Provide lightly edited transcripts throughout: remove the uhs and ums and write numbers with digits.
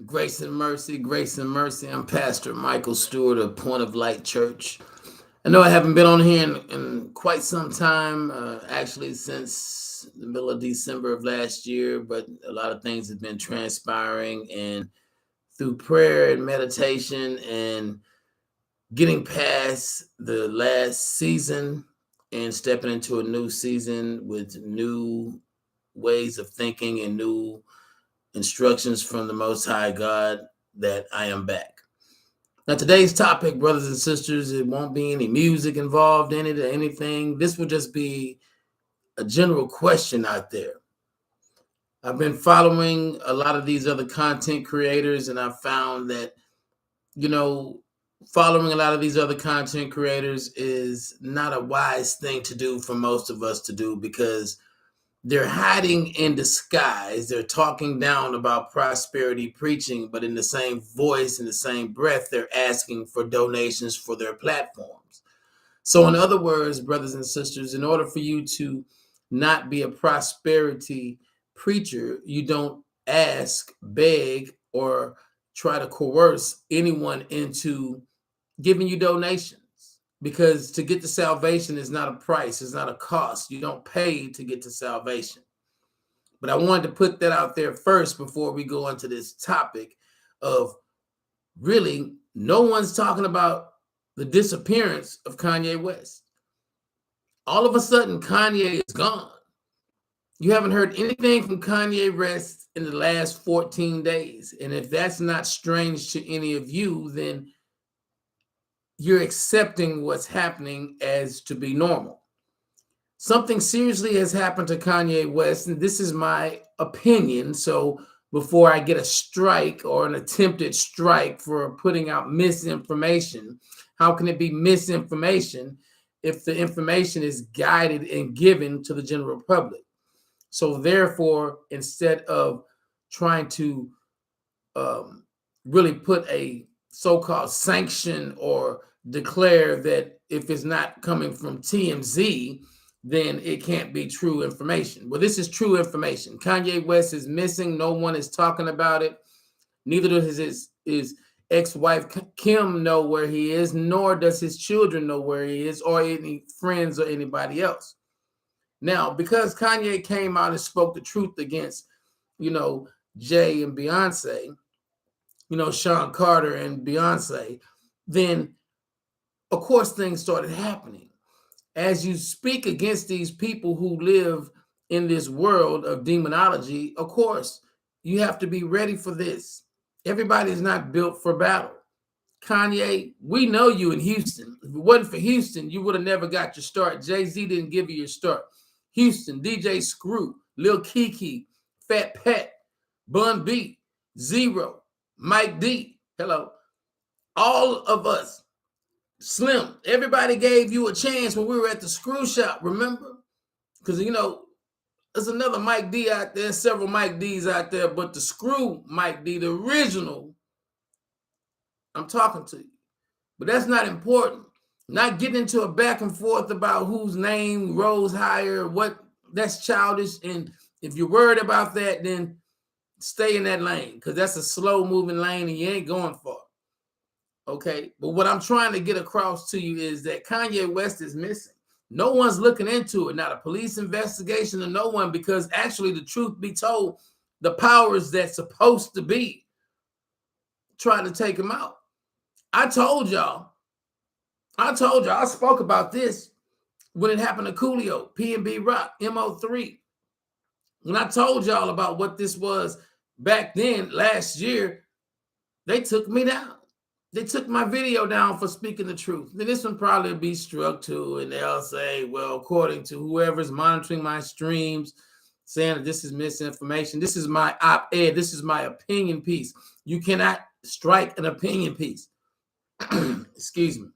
Grace and mercy, grace and mercy. I'm Pastor Michael Stewart of Point of Light Church. I know I haven't been on here in quite some time, actually since the middle of December of last year, but a lot of things have been transpiring. And through prayer and meditation and getting past the last season and stepping into a new season with new ways of thinking and new instructions from the Most High God, that I am back. Now, today's topic, brothers and sisters, it won't be any music involved in it or anything. This will just be a general question out there. I've been following a lot of these other content creators, and I've found that, you know, following a lot of these other content creators is not a wise thing to do for most of us to do, because they're hiding in disguise. They're talking down about prosperity preaching, but in the same voice, in the same breath, they're asking for donations for their platforms. So, in other words, brothers and sisters, in order for you to not be a prosperity preacher, you don't ask, beg, or try to coerce anyone into giving you donations, because to get to salvation is not a price, it's not a cost. You don't pay to get to salvation. But I wanted to put that out there first before we go into this topic of, really, no one's talking about the disappearance of Kanye West. All of a sudden, Kanye is gone. You haven't heard anything from Kanye West in the last 14 days. And if that's not strange to any of you, then you're accepting what's happening as to be normal. Something seriously has happened to Kanye West, and this is my opinion. So before I get a strike or an attempted strike for putting out misinformation, how can it be misinformation if the information is guided and given to the general public? So therefore, instead of trying to really put a so-called sanction or declare that if it's not coming from TMZ, then it can't be true information. Well, this is true information. Kanye West is missing. No one is talking about it. Neither does his ex-wife Kim know where he is, nor does his children know where he is, or any friends or anybody else. Now, because Kanye came out and spoke the truth against, Jay and Beyonce, Sean Carter and Beyonce, then of course things started happening. As you speak against these people who live in this world of demonology, of course, you have to be ready for this. Everybody is not built for battle. Kanye, we know you in Houston. If it wasn't for Houston, you would have never got your start. Jay-Z didn't give you your start. Houston, DJ Screw, Lil Kiki, Fat Pat, Bun B, Zero, Mike D, hello. All of us, Slim, everybody gave you a chance when we were at the screw shop, remember? Because, there's another Mike D out there, several Mike Ds out there, but the screw Mike D, the original, I'm talking to you. But that's not important. Not getting into a back and forth about whose name rose higher, that's childish. And if you're worried about that, then stay in that lane, because that's a slow moving lane and you ain't going far. Okay, but what I'm trying to get across to you is that Kanye West is missing. No one's looking into it, not a police investigation or no one, because actually, the truth be told, the powers that's supposed to be trying to take him out. I told y'all, I spoke about this when it happened to Coolio, P&B Rock, MO3. When I told y'all about what this was back then, last year, they took me down. They took my video down for speaking the truth. Then this one probably be struck too, and they'll say, well, according to whoever's monitoring my streams, saying that this is misinformation. This is my op-ed. This is my opinion piece. You cannot strike an opinion piece. Excuse me.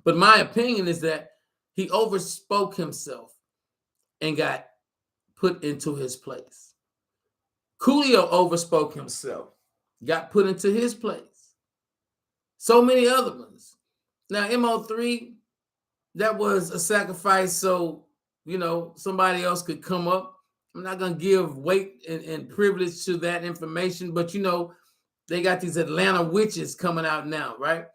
But my opinion is that he overspoke himself and got put into his place. Coolio overspoke himself, got put into his place. So many other ones. Now, MO3, that was a sacrifice so, somebody else could come up. I'm not going to give weight and privilege to that information, but, They got these Atlanta witches coming out now, right?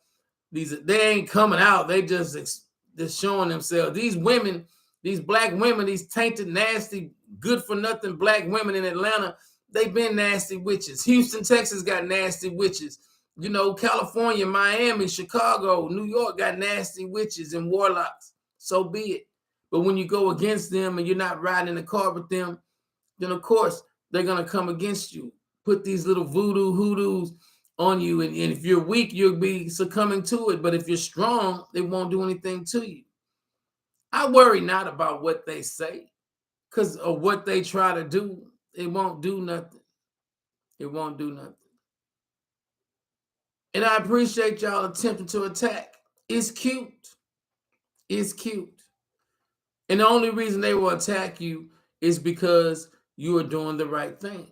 They ain't coming out. They just showing themselves. These women, these black women, these tainted, nasty, good for nothing black women in Atlanta, they've been nasty witches. Houston, Texas got nasty witches. You know, California, Miami, Chicago, New York got nasty witches and warlocks. So be it. But when you go against them and you're not riding in the car with them, then of course they're gonna come against you. Put these little voodoo hoodoos on you, and if you're weak, you'll be succumbing to it. But if you're strong, it won't do anything to you. I worry not about what they say, because of what they try to do. It won't do nothing. It won't do nothing. And I appreciate y'all attempting to attack. It's cute. It's cute. And the only reason they will attack you is because you are doing the right thing.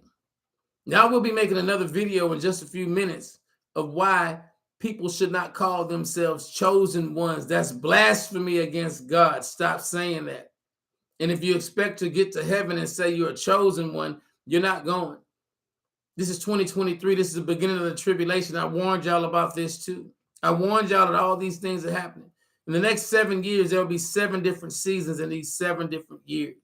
Now we'll be making another video in just a few minutes of why people should not call themselves chosen ones. That's blasphemy against God. Stop saying that. And if you expect to get to heaven and say you're a chosen one, you're not going. This is 2023. This is the beginning of the tribulation. I warned y'all about this too. I warned y'all that all these things are happening. In the next 7 years, there'll be 7 different seasons in these 7 different years.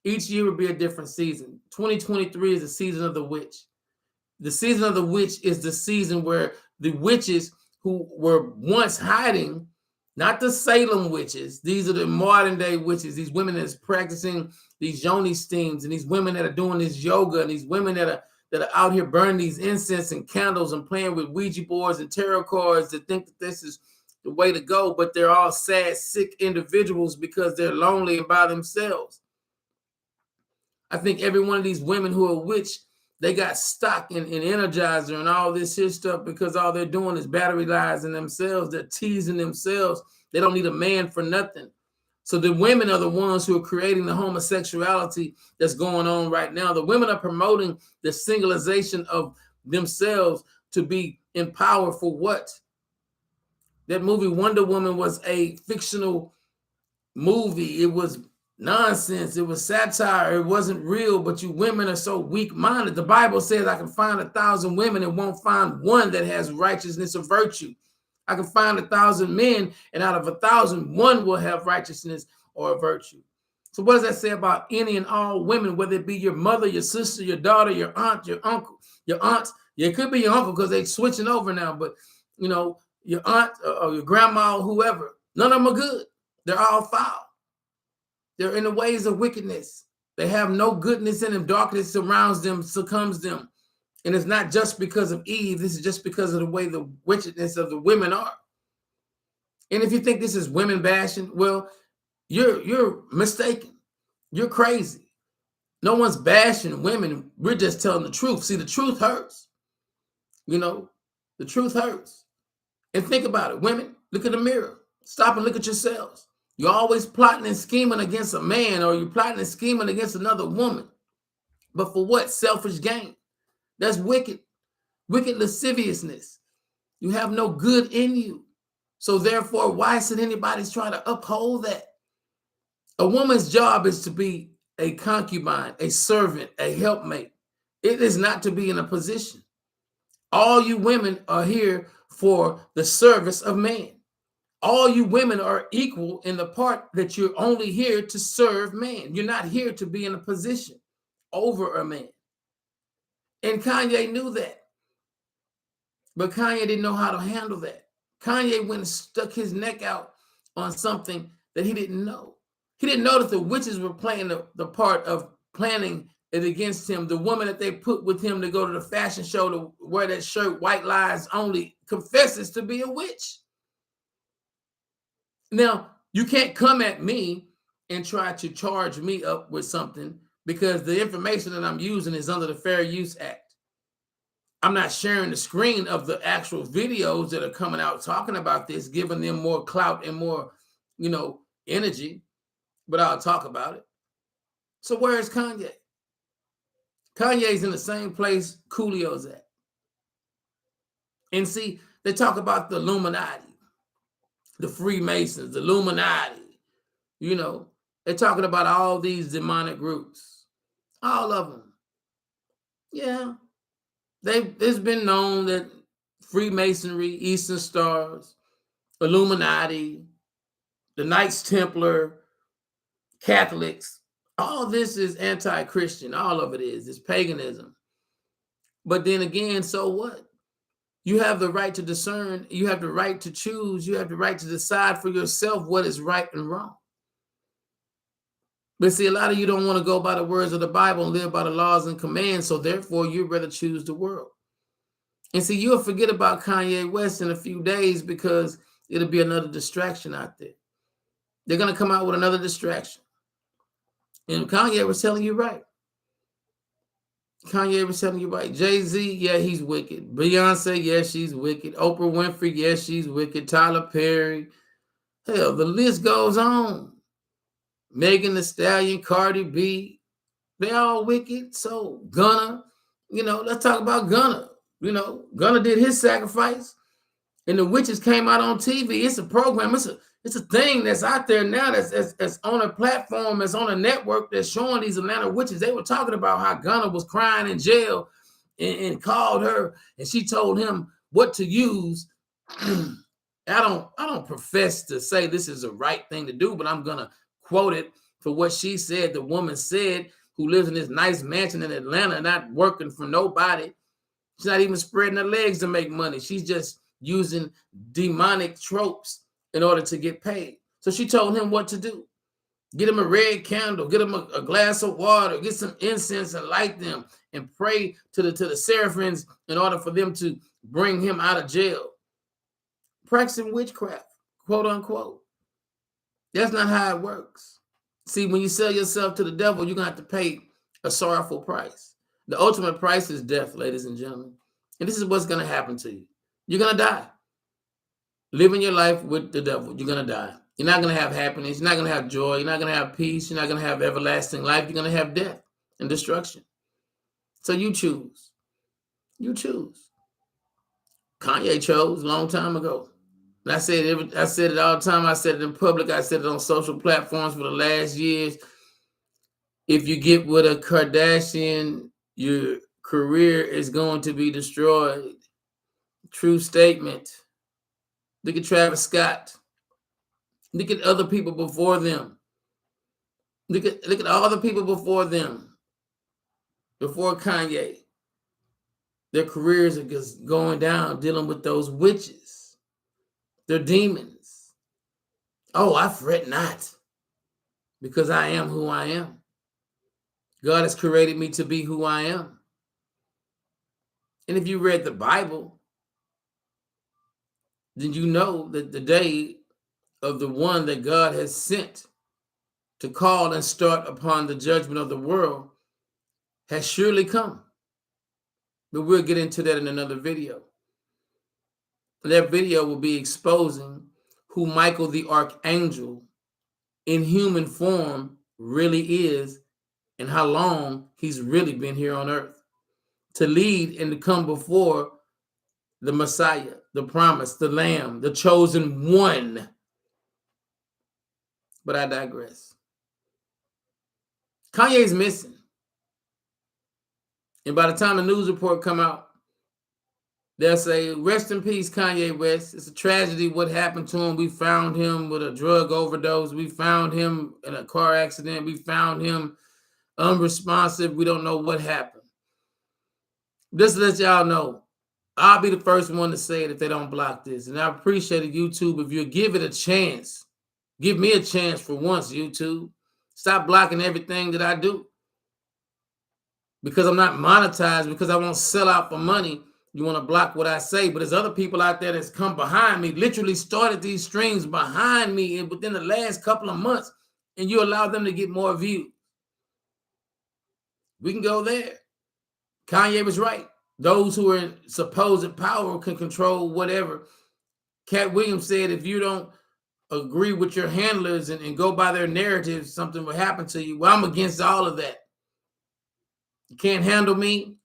Each year will be a different season. 2023 is the season of the witch. The season of the witch is the season where the witches who were once hiding, not the Salem witches, these are the modern day witches, these women that's practicing these yoni steams, and these women that are doing this yoga, and these women that are out here burning these incense and candles and playing with Ouija boards and tarot cards that think that this is the way to go, but they're all sad, sick individuals because they're lonely and by themselves. I think every one of these women who are witch, they got stock in Energizer and all this here stuff because all they're doing is batteryizing themselves. They're teasing themselves. They don't need a man for nothing. So the women are the ones who are creating the homosexuality that's going on right now. The women are promoting the singleization of themselves to be in power for what? That movie Wonder Woman was a fictional movie. It was nonsense. It was satire. It wasn't real, but you women are so weak-minded. The Bible says I can find 1,000 women and won't find one that has righteousness or virtue. I can find 1,000 men, and out of 1,000, one will have righteousness or virtue. So what does that say about any and all women, whether it be your mother, your sister, your daughter, your aunt, your uncle, your aunt? Yeah, it could be your uncle because they're switching over now, but you know, your aunt or your grandma or whoever, none of them are good. They're all foul. They're in the ways of wickedness. They have no goodness in them. Darkness surrounds them, succumbs them. And it's not just because of Eve. This is just because of the way the wickedness of the women are. And if you think this is women bashing, well, you're mistaken. You're crazy. No one's bashing women. We're just telling the truth. See, the truth hurts. You know, the truth hurts. And think about it. Women, look in the mirror. Stop and look at yourselves. You're always plotting and scheming against a man, or you're plotting and scheming against another woman. But for what? Selfish gain. That's wicked. Wicked lasciviousness. You have no good in you. So therefore, why should anybody try to uphold that? A woman's job is to be a concubine, a servant, a helpmate. It is not to be in a position. All you women are here for the service of man. All you women are equal in the part that you're only here to serve man. You're not here to be in a position over a man. And Kanye knew that. But Kanye didn't know how to handle that. Kanye went and stuck his neck out on something that he didn't know. He didn't know that the witches were playing the part of planning it against him. The woman that they put with him to go to the fashion show to wear that shirt, White Lies Only, confesses to be a witch. Now, you can't come at me and try to charge me up with something because the information that I'm using is under the Fair Use Act. I'm not sharing the screen of the actual videos that are coming out talking about this, giving them more clout and more, energy, but I'll talk about it. So where is Kanye? Kanye's in the same place Coolio's at. And see, they talk about the Illuminati, the Freemasons, the Illuminati, they're talking about all these demonic groups, all of them. Yeah. It's been known that Freemasonry, Eastern Stars, Illuminati, the Knights Templar, Catholics, all this is anti-Christian. All of it is. It's paganism. But then again, so what? You have the right to discern. You have the right to choose. You have the right to decide for yourself what is right and wrong. But see, a lot of you don't want to go by the words of the Bible and live by the laws and commands. So therefore, you'd rather choose the world. And see, you'll forget about Kanye West in a few days because it'll be another distraction out there. They're going to come out with another distraction. And Kanye was telling you right. Kanye was telling you right. Jay-Z, yeah, he's wicked. Beyonce, yeah, she's wicked. Oprah Winfrey, yeah, she's wicked. Tyler Perry. Hell, the list goes on. Megan Thee Stallion, Cardi B, they all wicked. So Gunna, let's talk about Gunna. Gunna did his sacrifice, and the witches came out on TV. It's a program. It's a thing that's out there now that's on a platform, that's on a network that's showing these Atlanta witches. They were talking about how Gunna was crying in jail and called her, and she told him what to use. I don't profess to say this is the right thing to do, but I'm gonna quote it for what she said. The woman said, who lives in this nice mansion in Atlanta, not working for nobody. She's not even spreading her legs to make money. She's just using demonic tropes in order to get paid. So she told him what to do. Get him a red candle, get him a glass of water, get some incense and light them and pray to the seraphims in order for them to bring him out of jail. Practicing witchcraft, quote unquote. That's not how it works. See, when you sell yourself to the devil, you're going to have to pay a sorrowful price. The ultimate price is death, ladies and gentlemen. And this is what's going to happen to you. You're going to die. Living your life with the devil, you're going to die. You're not going to have happiness. You're not going to have joy. You're not going to have peace. You're not going to have everlasting life. You're going to have death and destruction. So you choose. You choose. Kanye chose a long time ago. And I said it all the time. I said it in public. I said it on social platforms for the last years. If you get with a Kardashian, your career is going to be destroyed. True statement. Look at Travis Scott. Look at other people before them. Look at all the people before them. Before Kanye. Their careers are just going down dealing with those witches. They're demons. Oh, I fret not, because I am who I am. God has created me to be who I am. And if you read the Bible, then you know that the day of the one that God has sent to call and start upon the judgment of the world has surely come. But we'll get into that in another video. That video will be exposing who Michael the Archangel in human form really is and how long he's really been here on earth to lead and to come before the Messiah, the promise, the Lamb, the chosen one. But I digress. Kanye's missing. And by the time the news report come out, they'll say, rest in peace, Kanye West. It's a tragedy what happened to him. We found him with a drug overdose. We found him in a car accident. We found him unresponsive. We don't know what happened. Just to let y'all know, I'll be the first one to say it if they don't block this. And I appreciate it, YouTube, if you give it a chance. Give me a chance for once, YouTube. Stop blocking everything that I do. Because I'm not monetized, because I won't sell out for money. You want to block what I say. But there's other people out there that's come behind me, literally started these streams behind me within the last couple of months, and you allow them to get more views. We can go there. Kanye was right. Those who are in supposed power can control whatever. Cat Williams said, if you don't agree with your handlers and go by their narratives, something will happen to you. Well, I'm against all of that. You can't handle me.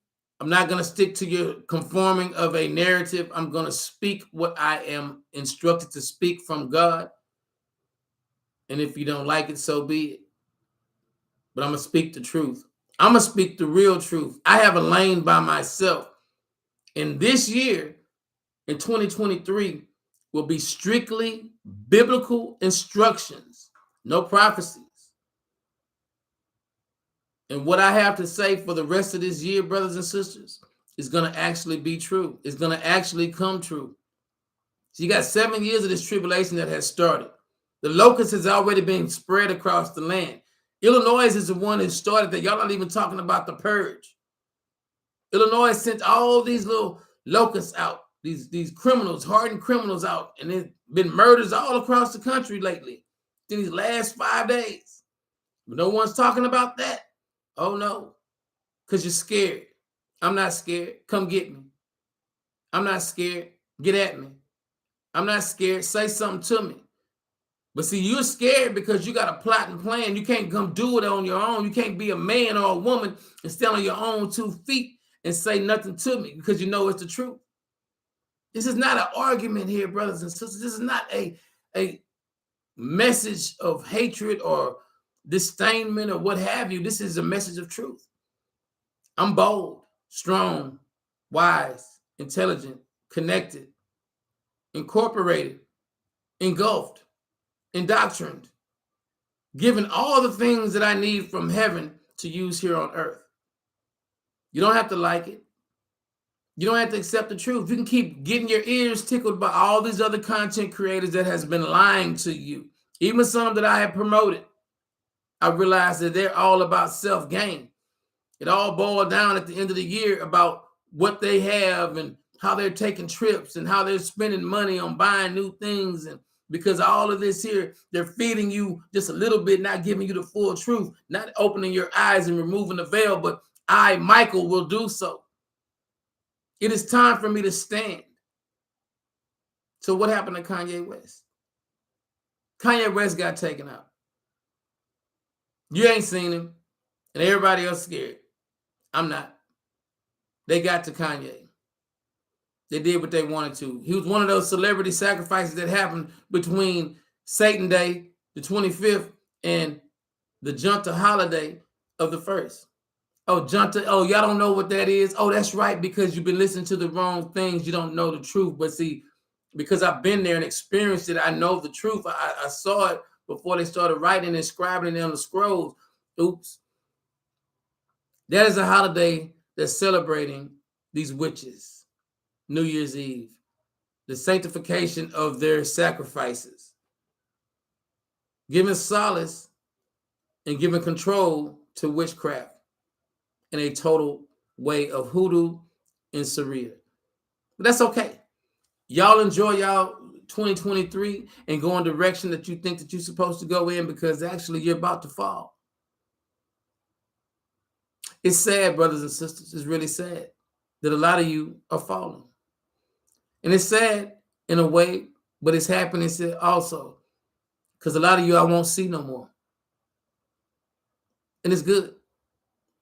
I'm not going to stick to your conforming of a narrative. I'm going to speak what I am instructed to speak from God. And if you don't like it, so be it. But I'm going to speak the truth. I'm going to speak the real truth. I have a lane by myself. And this year, in 2023, will be strictly biblical instructions, no prophecies. And what I have to say for the rest of this year, brothers and sisters, is going to actually be true. It's going to actually come true. So you got 7 years of this tribulation that has started. The locust has already been spread across the land. Illinois is the one that started that. Y'all not even talking about the purge. Illinois sent all these little locusts out, these criminals, hardened criminals out, and there's been murders all across the country lately in these last 5 days. But no one's talking about that. Oh no, because you're scared. I'm not scared. Come get me. I'm not scared. Get at me. I'm not scared. Say something to me. But see, you're scared because you got a plot and plan. You can't come do it on your own. You can't be a man or a woman and stand on your own 2 feet and say nothing to me because you know it's the truth. This is not an argument here, brothers and sisters. This is not a message of hatred or disdainment or what have you. This is a message of truth. I'm bold, strong, wise, intelligent, connected, incorporated, engulfed, indoctrined, given all the things that I need from heaven to use here on earth. You don't have to like it. You don't have to accept the truth. You can keep getting your ears tickled by all these other content creators that has been lying to you. Even some that I have promoted. I realized that they're all about self-gain. It all boiled down at the end of the year about what they have and how they're taking trips and how they're spending money on buying new things. And because all of this here, they're feeding you just a little bit, not giving you the full truth, not opening your eyes and removing the veil. But I, Michael, will do so. It is time for me to stand. So what happened to Kanye West? Kanye West got taken out. You ain't seen him, and everybody else scared. I'm not. They got to Kanye. They did what they wanted to. He was one of those celebrity sacrifices that happened between Satan Day, the 25th, and the Junta holiday of the 1st. Oh, Junta. Oh, y'all don't know what that is? Oh, that's right, because you've been listening to the wrong things. You don't know the truth. But see, because I've been there and experienced it, I know the truth. I saw it before they started writing and scribing it on the scrolls. Oops. That is a holiday that's celebrating these witches, New Year's Eve, the sanctification of their sacrifices, giving solace and giving control to witchcraft in a total way of hoodoo and Sharia. But that's okay. Y'all enjoy y'all 2023 and go in the direction that you think that you're supposed to go in, because actually you're about to fall. It's sad, brothers and sisters. It's really sad that a lot of you are falling. And it's sad in a way, but it's happening also because a lot of you I won't see no more. And it's good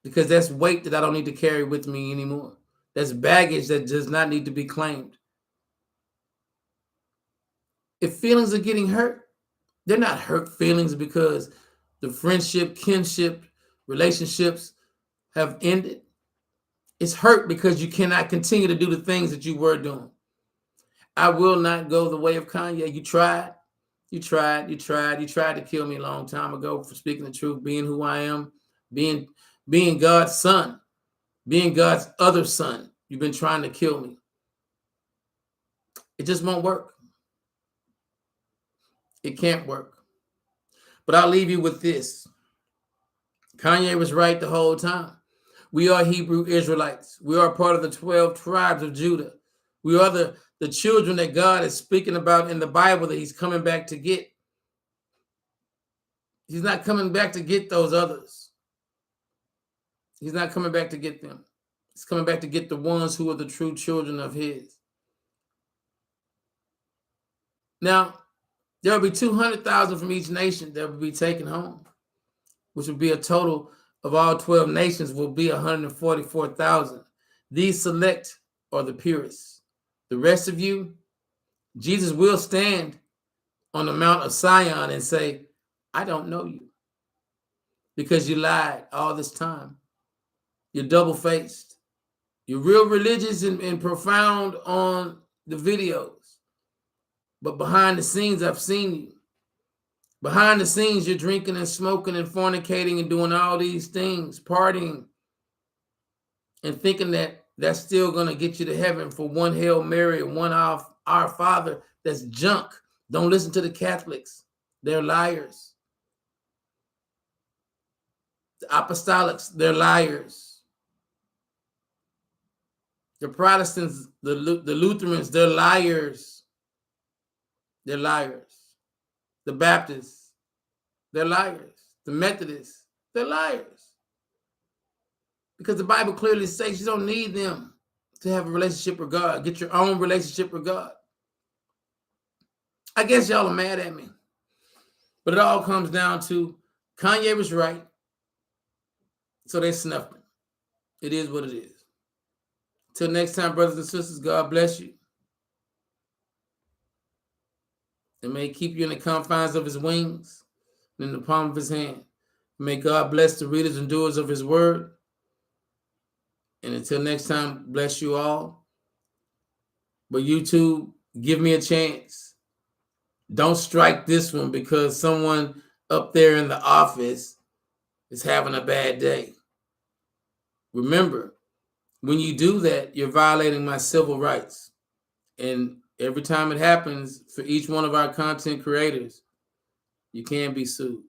because that's weight that I don't need to carry with me anymore. That's baggage that does not need to be claimed. If feelings are getting hurt, they're not hurt feelings because the friendship, kinship, relationships have ended. It's hurt because you cannot continue to do the things that you were doing. I will not go the way of Kanye. You tried to kill me a long time ago for speaking the truth, being who I am, being God's son, being God's other son. You've been trying to kill me. It just won't work. It can't work. But I'll leave you with this. Kanye was right the whole time. We are Hebrew Israelites. We are part of the 12 tribes of Judah. We are the children that God is speaking about in the Bible that he's coming back to get. He's not coming back to get those others. He's not coming back to get them. He's coming back to get the ones who are the true children of his. Now, there will be 200,000 from each nation that will be taken home, which would be a total of all 12 nations will be 144,000. These select are the purest. The rest of you, Jesus will stand on the Mount of Zion and say, I don't know you, because you lied all this time. You're double-faced. You're real religious and profound on the videos. But behind the scenes, I've seen you. Behind the scenes, you're drinking and smoking and fornicating and doing all these things, partying, and thinking that that's still going to get you to heaven for one Hail Mary and one Our Father. That's junk. Don't listen to the Catholics. They're liars. The Apostolics, they're liars. The Protestants, the Lutherans, they're liars. They're liars. The Baptists, they're liars. The Methodists, they're liars. Because the Bible clearly says you don't need them to have a relationship with God. Get your own relationship with God. I guess y'all are mad at me. But it all comes down to Kanye was right. So they snuffed him. It is what it is. Till next time, brothers and sisters, God bless you. And may He keep you in the confines of His wings and in the palm of His hand. May God bless the readers and doers of His word. And until next time, bless you all. But YouTube, give me a chance. Don't strike this one because someone up there in the office is having a bad day. Remember, when you do that, you're violating my civil rights. And every time it happens for each one of our content creators, you can be sued.